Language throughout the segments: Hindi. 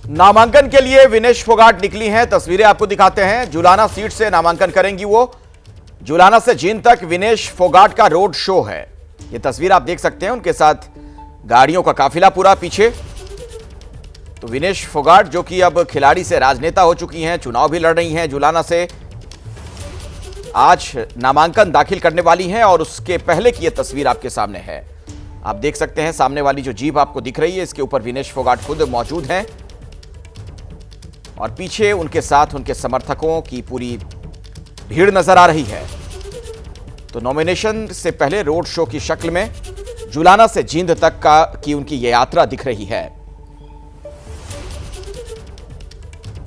नामांकन के लिए विनेश फोगाट निकली हैं। तस्वीरें आपको दिखाते हैं। जुलाना सीट से नामांकन करेंगी वो। जुलाना से जींद तक विनेश फोगाट का रोड शो है। ये तस्वीर आप देख सकते हैं, उनके साथ गाड़ियों का काफिला पूरा पीछे। तो विनेश फोगाट जो कि अब खिलाड़ी से राजनेता हो चुकी हैं, चुनाव भी लड़ रही हैं जुलाना से, आज नामांकन दाखिल करने वाली हैं और उसके पहले की यह तस्वीर आपके सामने है। आप देख सकते हैं सामने वाली जो जीप आपको दिख रही है, इसके ऊपर विनेश फोगाट खुद मौजूद हैं और पीछे उनके साथ उनके समर्थकों की पूरी भीड़ नजर आ रही है। तो नॉमिनेशन से पहले रोड शो की शक्ल में जुलाना से जींद तक की उनकी ये यात्रा दिख रही है।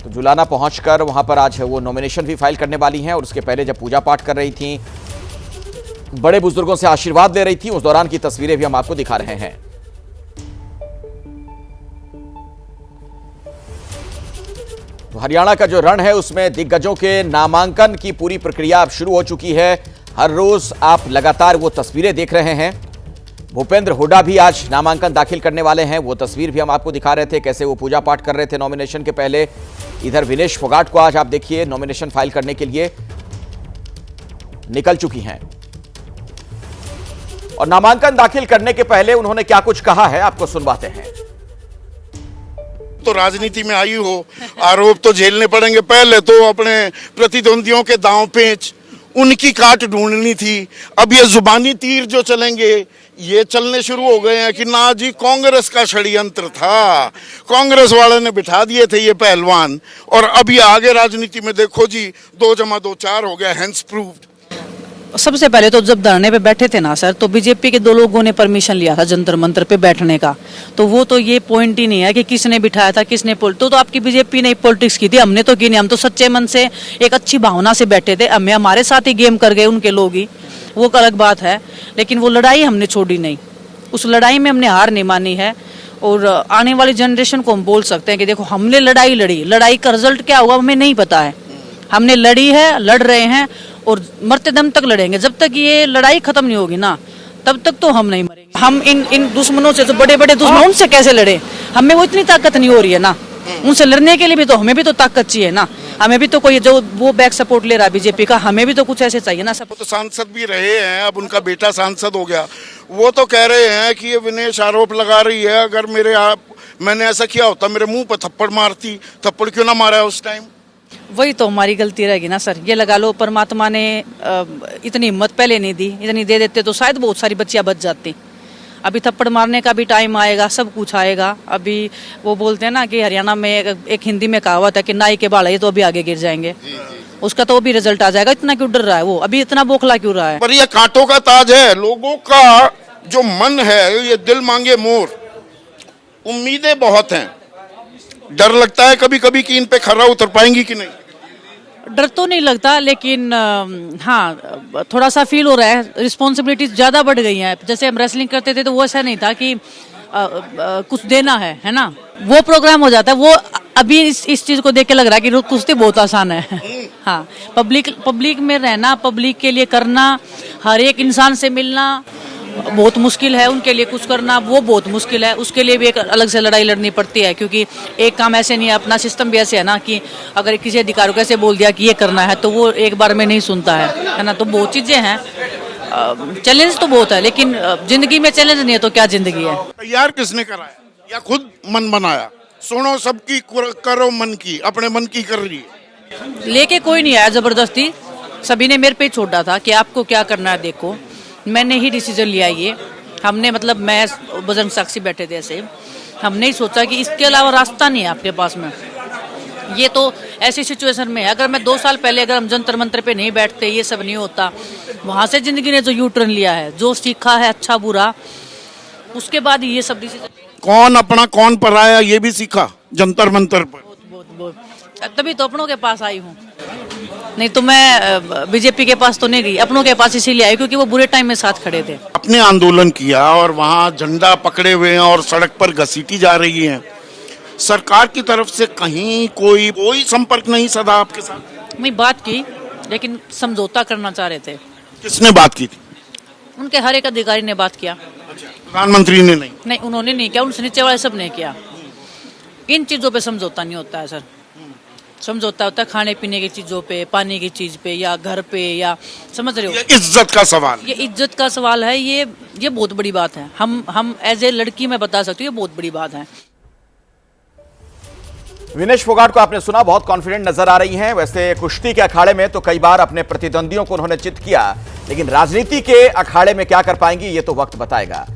तो जुलाना पहुंचकर वहां पर आज वो नॉमिनेशन भी फाइल करने वाली हैं और उसके पहले जब पूजा पाठ कर रही थी, बड़े बुजुर्गों से आशीर्वाद ले रही थी, उस दौरान की तस्वीरें भी हम आपको दिखा रहे हैं। तो हरियाणा का जो रण है उसमें दिग्गजों के नामांकन की पूरी प्रक्रिया अब शुरू हो चुकी है। हर रोज आप लगातार वो तस्वीरें देख रहे हैं। भूपेंद्र हुड्डा भी आज नामांकन दाखिल करने वाले हैं। वो तस्वीर भी हम आपको दिखा रहे थे, कैसे वो पूजा पाठ कर रहे थे नॉमिनेशन के पहले। इधर विनेश फोगाट को आज आप देखिए नॉमिनेशन फाइल करने के लिए निकल चुकी हैं और नामांकन दाखिल करने के पहले उन्होंने क्या कुछ कहा है आपको सुनवाते हैं। तो राजनीति में आई हो, आरोप तो झेलने पड़ेंगे। पहले तो अपने प्रतिद्वंदियों के दांव पेच, उनकी काट ढूंढनी थी। अब ये जुबानी तीर जो चलेंगे, ये चलने शुरू हो गए हैं कि ना जी कांग्रेस का षड्यंत्र था, कांग्रेस वाले ने बिठा दिए थे ये पहलवान, और अब ये आगे राजनीति में देखो जी 2 + 2 4 हो गया, हेंस प्रूव्ड। सबसे पहले तो जब धरने पे बैठे थे ना सर, तो बीजेपी के 2 लोगों ने परमिशन लिया था जंतर मंतर पे बैठने का। तो वो तो ये पॉइंट ही नहीं है कि किसने बिठाया था, किसने तो आपकी बीजेपी ने पॉलिटिक्स की थी, हमने तो की नहीं। हम तो सच्चे मन से एक अच्छी भावना से बैठे थे। हमें हमारे साथ ही गेम कर गए उनके लोग ही, वो अलग बात है। लेकिन वो लड़ाई हमने छोड़ी नहीं, उस लड़ाई में हमने हार नहीं मानी है। और आने वाली जनरेशन को हम बोल सकते हैं कि देखो हमने लड़ाई लड़ी, लड़ाई का रिजल्ट क्या हुआ हमें नहीं पता है। हमने लड़ी है, लड़ रहे हैं और मरते दम तक लड़ेंगे। जब तक ये लड़ाई खत्म नहीं होगी ना, तब तक तो हम नहीं मरेंगे। हम इन दुश्मनों से, जो बड़े बड़े दुश्मन, उनसे कैसे लड़े? हमें वो इतनी ताकत नहीं हो रही है ना, उनसे लड़ने के लिए भी तो हमें भी तो ताकत चाहिए ना। हमें भी तो कोई जो वो बैक सपोर्ट ले रहा है बीजेपी का, हमें भी तो कुछ ऐसे चाहिए ना। सब तो सांसद भी रहे हैं, अब उनका बेटा सांसद हो गया। वो तो कह रहे हैं कि ये विनेश आरोप लगा रही है, अगर मैंने ऐसा किया होता मेरे मुंह पर थप्पड़ मारती। थप्पड़ क्यों ना मारा उस टाइम? वही तो हमारी गलती रहेगी ना सर। ये लगा लो परमात्मा ने इतनी हिम्मत पहले नहीं दी, इतनी दे देते तो शायद बहुत सारी बच्चियां बच जाती। अभी थप्पड़ मारने का भी टाइम आएगा, सब कुछ आएगा। अभी वो बोलते हैं ना कि हरियाणा में एक हिंदी में कहावत है कि नाई के बाल है तो अभी आगे गिर जाएंगे। उसका तो भी रिजल्ट आ जाएगा। इतना क्यों डर रहा है वो, अभी इतना बौखला क्यों रहा है? पर ये कांटों का ताज है। लोगों का जो मन है, ये दिल मांगे मोर। उम्मीदें बहुत हैं, डर लगता है कभी कभी कि इन पे खरा उतर पाएंगी कि नहीं। डर तो नहीं लगता, लेकिन हाँ थोड़ा सा फील हो रहा है। रिस्पॉन्सिबिलिटीज ज्यादा बढ़ गई हैं। जैसे हम रेसलिंग करते थे तो वो ऐसा नहीं था कि कुछ देना है ना, वो प्रोग्राम हो जाता है। वो अभी इस चीज को देख के लग रहा है कि कुश्ती बहुत आसान है। हाँ, पब्लिक में रहना, पब्लिक के लिए करना, हर एक इंसान से मिलना बहुत मुश्किल है। उनके लिए कुछ करना वो बहुत मुश्किल है। उसके लिए भी एक अलग से लड़ाई लड़नी पड़ती है, क्योंकि एक काम ऐसे नहीं है। अपना सिस्टम भी ऐसे है ना कि अगर किसी अधिकारी को ऐसे बोल दिया कि ये करना है तो वो एक बार में नहीं सुनता है ना। तो बहुत चीजें हैं, चैलेंज तो बहुत है, लेकिन जिंदगी में चैलेंज नहीं है तो क्या जिंदगी है। तैयार किसने कराया या खुद मन बनाया? सुनो सबकी, करो मन की, अपने मन की कर रही है। लेके कोई नहीं आया जबरदस्ती, सभी ने मेरे पे छोड़ा था कि आपको क्या करना है देखो। मैंने ही डिसीजन लिया ये। हमने मतलब मैं बजरंग साक्षी बैठे थे ऐसे, हमने ही सोचा कि इसके अलावा रास्ता नहीं है आपके पास में। ये तो ऐसी सिचुएशन में है, अगर मैं 2 साल पहले अगर हम जंतर मंतर पे नहीं बैठते, ये सब नहीं होता। वहां से जिंदगी ने जो यू टर्न लिया है, जो सीखा है अच्छा बुरा, उसके बाद ये सब डिसीजन। कौन अपना कौन पराया ये भी सीखा जंतर मंतर पर। बहुत तभी तो अपनों के पास आई हूँ, नहीं तो मैं बीजेपी के पास तो नहीं गई। अपनों के पास इसीलिए आई क्योंकि वो बुरे टाइम में साथ खड़े थे। अपने आंदोलन किया और वहाँ झंडा पकड़े हुए हैं और सड़क पर घसीटी जा रही हैं। सरकार की तरफ से कहीं कोई संपर्क नहीं सदा आपके साथ? मैं बात की, लेकिन समझौता करना चाह रहे थे। किसने बात की थी? उनके हर एक अधिकारी ने बात किया। प्रधानमंत्री ने नहीं? नहीं, उन्होंने नहीं किया, उनसे नीचे वाले सब ने किया। इन चीजों पे समझौता नहीं होता है सर। समझौता होता है खाने पीने की चीजों पे, पानी की चीज पे, या घर पे, या समझ रहे हो, ये इज्जत का सवाल। ये इज्जत का सवाल है। ये बहुत बड़ी बात है। हम एज ए लड़की मैं बता सकती हूँ, ये बहुत बड़ी बात है। विनेश फोगाट को आपने सुना, बहुत कॉन्फिडेंट नजर आ रही हैं। वैसे कुश्ती के अखाड़े में तो कई बार अपने प्रतिद्वंदियों को उन्होंने चित किया, लेकिन राजनीति के अखाड़े में क्या कर पाएंगी ये तो वक्त बताएगा।